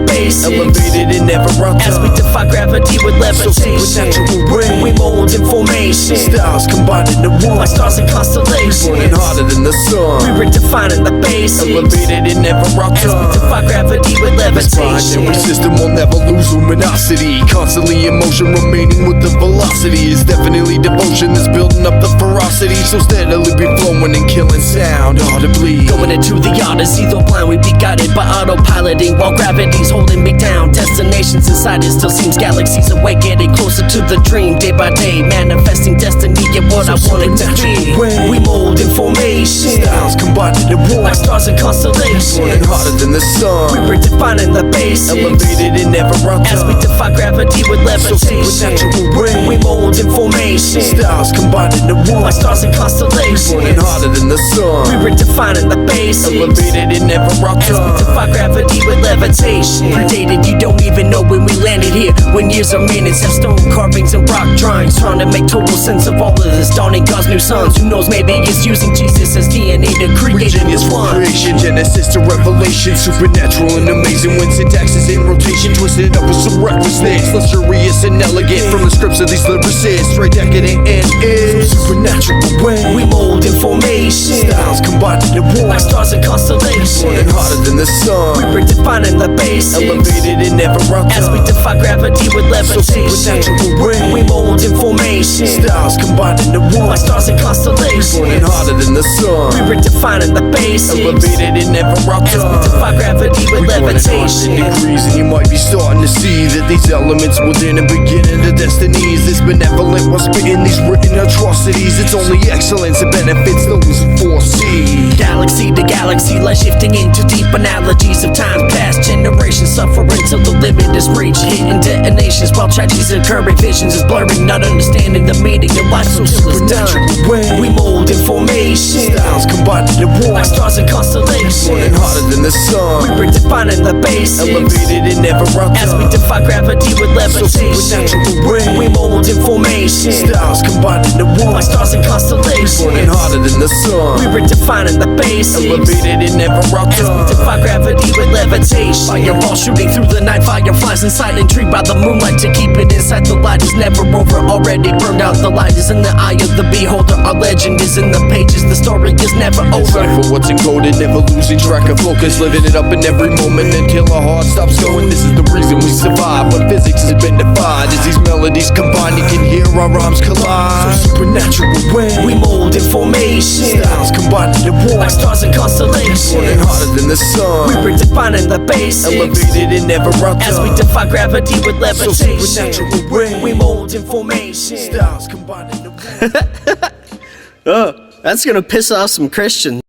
base, elevated and never out. as we defy gravity with levitation. Supernatural way, we mold in formation, stars combined into one, like stars and constellations, burning hotter than the sun. we were defining the base, elevated and never out. as we defy gravity with levitation. Binary system will never lose luminosity, constantly in motion, remaining with the velocity. Is definitely devotion that's building up the ferocity, so steadily be flowing and killing sound audibly. Going into the odyssey, though blind we be guided by autopiloting, while gravity's holding me down. Destinations inside it still seems galaxies away, getting closer to the dream day by day, manifesting destiny and what I wanted to be. We mold in formation, Styles combined into one, like stars and constellations, burning hotter than the sun. we were defining the base, elevated and never out. as we defy gravity with levitation. Supernatural way, we mold in formation, styles combined into one, like stars and constellations, burning hotter than the sun. we were defining the base, elevated and never out. as we defy gravity with levitation. Predated, you don't even know when we landed here, when years or minutes have stone carvings and rock drawings, trying to make total sense of all of this. Dawning God's new sons, who knows, maybe it's using Jesus as DNA to create a new Genius from one. creation, Genesis to Revelation, supernatural and amazing when syntax is in rotation, twisted up with some recklessness, luxurious and elegant from the scripts of these lyricists, straight decadent and is supernatural way, We mold in formation, styles combined into one, like stars and constellations, burning hotter than the sun. we're defining the base, elevated and never out. as we defy gravity with levitation. supernatural way, We mold in formation, styles combined into one, like stars and constellations, burning hotter than the sun. we're defining the base, elevated and never out. as we defy gravity with levitation. Degrees, and you might be starting to see that these elements within and beginning the destinies. This benevolent while spitting these written atrocities. It's only excellence that benefits those who foresee. Galaxy to galaxy, light shifting into deep analogies of times past. Generations suffering till the limit is reached, hitting detonations while tragedies occurring. Visions is blurring, not understanding the meaning of life, so Supernatural way, we mold in formation, styles combined into one, like stars and constellations, burning hotter than the sun. we're defining the base, elevated and never out. as we defy gravity with levitation. supernatural way, We mold in formation, styles combined into one, like stars and constellations, burning hotter than the sun. we're defining the base, elevated and never out. as we defy gravity with levitation. Fireball shooting through the night, fireflies inside, intrigued by the moonlight. To keep it inside, the light is never over, already burned out. The light is in the eye of the beholder, our legend is in the pages, the story is never over. For what's encoded, never losing track of focus, living it up in every moment until our heart stops going. This is the reason we survive, but physics has been defied. As these melodies combine, you can hear our rhymes collide. Supernatural way, We mold in formation, styles combined into one, like stars and constellations, burning hotter than the sun. we're defining the base, elevated and never out. as we defy gravity with levitation. supernatural way, We mold in formation, styles combined into one. that's gonna piss off some Christians.